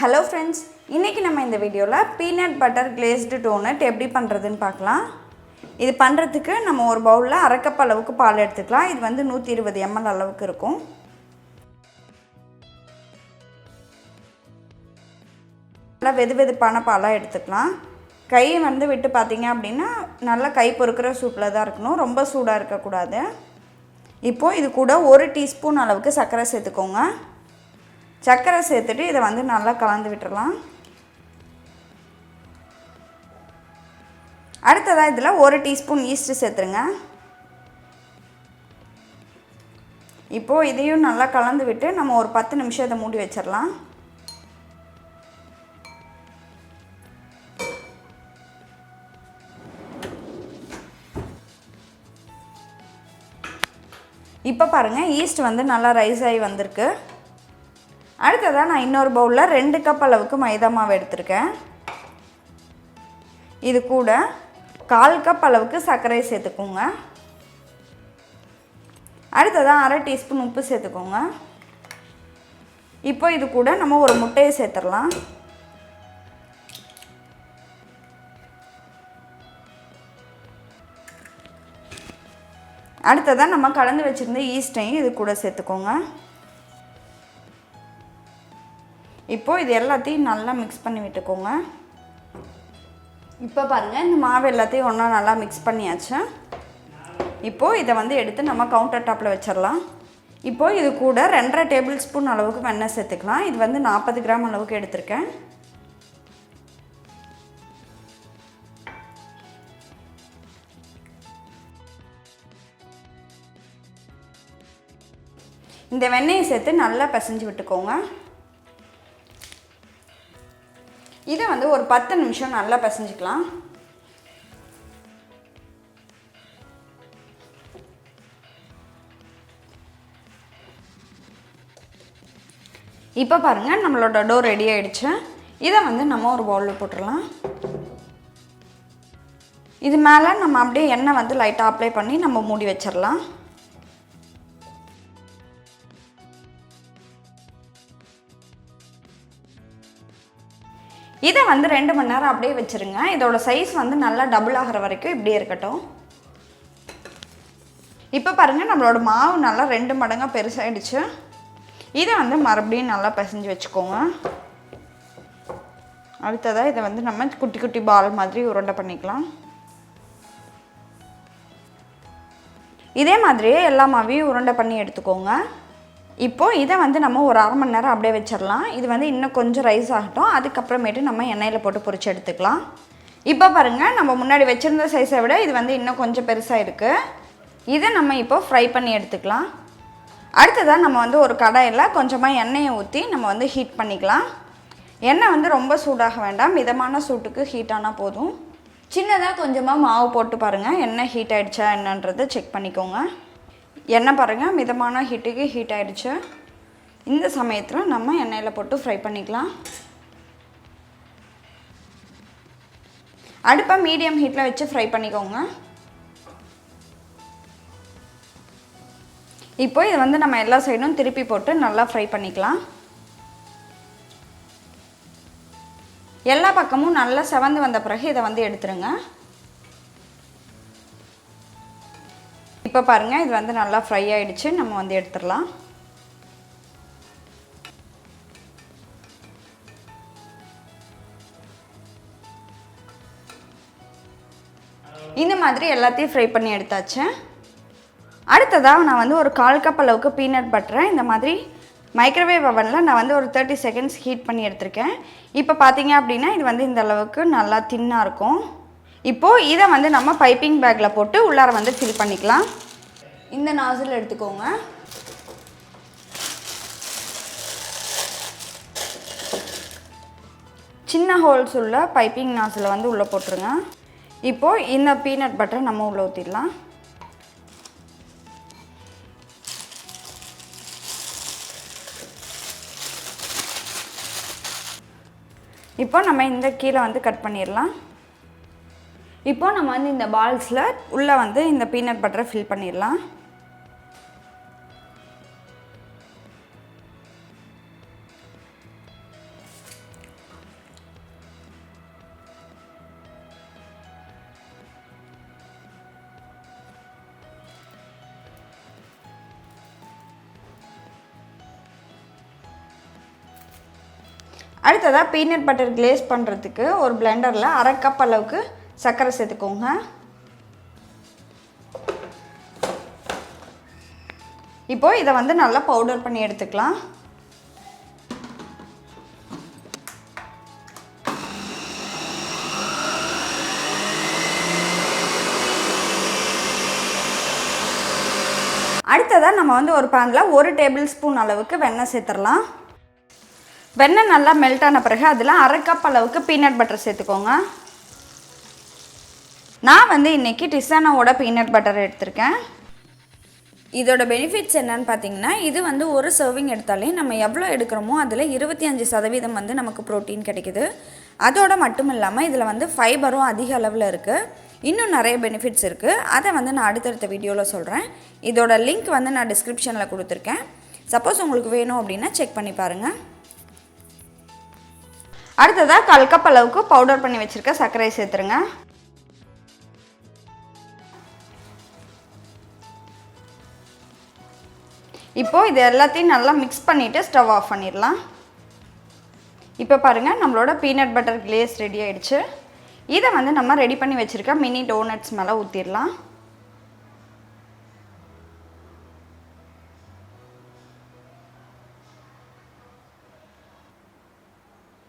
Hello friends, இன்றைக்கி நம்ம இந்த வீடியோவில் பீனட் பட்டர் கிளேஸ்டு டோனட் எப்படி பண்ணுறதுன்னு பார்க்கலாம். இது பண்ணுறதுக்கு நம்ம ஒரு பவுலில் அரை கப் அளவுக்கு பால் எடுத்துக்கலாம். இது வந்து 120 ml அளவுக்கு இருக்கும். நல்லா வெதுவெதுப்பான பாலாக எடுத்துக்கலாம். கையை வந்து விட்டு பார்த்தீங்க அப்படின்னா நல்லா கை பொறுக்கிற சூட்டில் தான் இருக்கணும், ரொம்ப சூடாக இருக்கக்கூடாது. இப்போது இது கூட 1 டீஸ்பூன் அளவுக்கு சர்க்கரை சேர்த்துக்கோங்க. சர்க்கரை சேர்த்துட்டு இதை வந்து நல்லா கலந்து விட்டுறலாம். அடுத்ததாக இதில் 1 டீஸ்பூன் ஈஸ்ட்டு சேர்த்துருங்க. இப்போது இதையும் நல்லா கலந்து விட்டு நம்ம ஒரு 10 நிமிஷம் இதை மூடி வச்சிடலாம். இப்போ பாருங்கள், ஈஸ்ட் வந்து நல்லா ரைஸ் ஆகி வந்திருக்கு. அடுத்ததாக நான் இன்னொரு பவுலில் 2 கப் அளவுக்கு மைதா மாவு எடுத்திருக்கேன். இது கூட 1/4 கப் அளவுக்கு சர்க்கரை சேர்த்துக்கோங்க. அடுத்ததாக அரை டீஸ்பூன் உப்பு சேர்த்துக்கோங்க. இப்போ இது கூட நம்ம ஒரு முட்டையை சேர்த்துடலாம். அடுத்ததாக நம்ம கலந்து வச்சுருந்த ஈஸ்ட்டையும் இது கூட சேர்த்துக்கோங்க. இப்போது இது எல்லாத்தையும் நல்லா மிக்ஸ் பண்ணி விட்டுக்கோங்க. இப்போ பாருங்கள், இந்த மாவு எல்லாத்தையும் ஒன்றா நல்லா மிக்ஸ் பண்ணியாச்சு. இப்போது இதை வந்து எடுத்து நம்ம கவுண்டர் டாப்பில் வச்சிடலாம். இப்போது இது கூட 2.5 டேபிள் ஸ்பூன் அளவுக்கு வெண்ணெய் சேர்த்துக்கலாம். இது வந்து 40 கிராம் அளவுக்கு எடுத்திருக்கேன். இந்த வெண்ணெயை சேர்த்து நல்லா பிசைஞ்சு விட்டுக்கோங்க. இதை வந்து ஒரு 10 நிமிஷம் நல்லா பிசைஞ்சிக்கலாம். இப்போ பாருங்கள், நம்மளோட டோ ரெடி ஆகிடுச்சு. இதை வந்து நம்ம ஒரு பவுலில் போட்டுடலாம். இது மேலே நம்ம அப்படியே எண்ணெய் வந்து லைட்டாக அப்ளை பண்ணி நம்ம மூடி வச்சிடலாம். இதை வந்து 2 மணி நேரம் அப்படியே வச்சுருங்க. இதோட சைஸ் வந்து நல்லா டபுள் ஆகிற வரைக்கும் இப்படியே இருக்கட்டும். இப்போ பாருங்கள், நம்மளோட மாவு நல்லா 2 மடங்காக பெருசாகிடுச்சு. இதை வந்து மறுபடியும் நல்லா பிசைஞ்சு வச்சுக்கோங்க. அடுத்ததாக இதை வந்து நம்ம குட்டி குட்டி பால் மாதிரி உருண்டை பண்ணிக்கலாம். இதே மாதிரியே எல்லா மாவையும் உருண்டை பண்ணி எடுத்துக்கோங்க. இப்போது இதை வந்து நம்ம ஒரு அரை மணி நேரம் அப்படியே வச்சிடலாம். இது வந்து இன்னும் கொஞ்சம் ரைஸ் ஆகட்டும். அதுக்கப்புறமேட்டு நம்ம எண்ணெயில் போட்டு பொரிச்சு எடுத்துக்கலாம். இப்போ பாருங்கள், நம்ம முன்னாடி வச்சுருந்த சைஸை விட இது வந்து இன்னும் கொஞ்சம் பெருசாக இருக்குது. இதை நம்ம இப்போ ஃப்ரை பண்ணி எடுத்துக்கலாம். அடுத்ததாக நம்ம வந்து ஒரு கடாயில் கொஞ்சமாக எண்ணெயை ஊற்றி நம்ம வந்து ஹீட் பண்ணிக்கலாம். எண்ணெய் வந்து ரொம்ப சூடாக வேண்டாம், மிதமான சூட்டுக்கு ஹீட் ஆனால் போதும். சின்னதாக கொஞ்சமாக மாவு போட்டு பாருங்கள், எண்ணெய் ஹீட் ஆகிடுச்சா என்னன்றதை செக் பண்ணிக்கோங்க. எண்ணெய் பாருங்கள், மிதமான ஹீட்டுக்கு ஹீட் ஆகிடுச்சு. இந்த சமயத்தில் நம்ம எண்ணெயில் போட்டு ஃப்ரை பண்ணிக்கலாம். அடுப்பை மீடியம் ஹீட்டில் வச்சு ஃப்ரை பண்ணிக்கோங்க. இப்போ இதை வந்து நம்ம எல்லா சைடும் திருப்பி போட்டு நல்லா ஃப்ரை பண்ணிக்கலாம். எல்லா பக்கமும் நல்லா செவந்து வந்த பிறகு இதை வந்து எடுத்துருங்க. இப்போ பாருங்கள், இது வந்து நல்லா ஃப்ரை ஆகிடுச்சு. நம்ம வந்து எடுத்துடலாம். இந்த மாதிரி எல்லாத்தையும் ஃப்ரை பண்ணி எடுத்தாச்சு. அடுத்ததாக நான் வந்து ஒரு 1/4 கப் அளவுக்கு பீனட் பட்டரை இந்த மாதிரி மைக்ரோவேவ் அவனில் நான் வந்து ஒரு 30 செகண்ட்ஸ் ஹீட் பண்ணி எடுத்திருக்கேன். இப்போ பார்த்தீங்க அப்படின்னா இது வந்து இந்த அளவுக்கு நல்லா தின்னாக இருக்கும். இப்போது இதை வந்து நம்ம பைப்பிங் பேக்கில் போட்டு உள்ளார வந்து ஃபில் பண்ணிக்கலாம். இந்த நாசில் எடுத்துக்கோங்க. சின்ன ஹோல்ஸ் உள்ள பைப்பிங் நாசில் வந்து உள்ளே போட்டுருங்க. இப்போது இந்த பீனட் பட்டரை நம்ம உள்ளே ஊற்றிடலாம். இப்போ நம்ம இந்த கீழே வந்து கட் பண்ணிடலாம். இப்போ நம்ம வந்து இந்த பால்ஸில் உள்ளே வந்து இந்த பீனட் பட்டரை ஃபில் பண்ணிடலாம். அடுத்ததாக பீனட் பட்டர் கிளேஸ் பண்ணுறதுக்கு ஒரு பிளெண்டரில் 1/2 கப் அளவுக்கு சர்க்கரை சேர்த்துக்கோங்க. இப்போது இதை வந்து நல்லா பவுடர் பண்ணி எடுத்துக்கலாம். அடுத்ததாக நம்ம வந்து ஒரு பேனில் 1 டேபிள் ஸ்பூன் அளவுக்கு வெண்ணெய் சேர்த்துடலாம். வெண்ணெய் நல்லா மெல்ட் ஆன பிறகு அதில் 1/2 கப் அளவுக்கு பீனட் பட்டர் சேர்த்துக்கோங்க. நான் வந்து இன்றைக்கி டிசானாவோட பீனட் பட்டர் எடுத்திருக்கேன். இதோட பெனிஃபிட்ஸ் என்னன்னு பார்த்தீங்கன்னா, இது வந்து ஒரு சர்விங் எடுத்தாலே நம்ம எவ்வளோ எடுக்கிறோமோ அதில் 25% வந்து நமக்கு ப்ரோட்டீன் கிடைக்குது. அதோடு மட்டும் இல்லாமல் இதில் வந்து ஃபைபரும் அதிக அளவில் இருக்குது. இன்னும் நிறைய பெனிஃபிட்ஸ் இருக்குது. அதை வந்து நான் அடுத்தடுத்த வீடியோவில் சொல்கிறேன். இதோட லிங்க் வந்து நான் டிஸ்கிரிப்ஷனில் கொடுத்துருக்கேன். சப்போஸ் உங்களுக்கு வேணும் அப்படின்னா செக் பண்ணி பாருங்கள். அடுத்ததாக 1/4 கப் அளவுக்கு பவுடர் பண்ணி வச்சுருக்க சர்க்கரையை சேர்த்துருங்க. இப்போது இது எல்லாத்தையும் நல்லா மிக்ஸ் பண்ணிவிட்டு ஸ்டவ் ஆஃப் பண்ணிடலாம். இப்போ பாருங்கள், நம்மளோட பீனட் பட்டர் கிளேஸ் ரெடி ஆகிடுச்சு. இதை வந்து நம்ம ரெடி பண்ணி வச்சுருக்க மினி டோனட்ஸ் மேலே ஊற்றிடலாம்.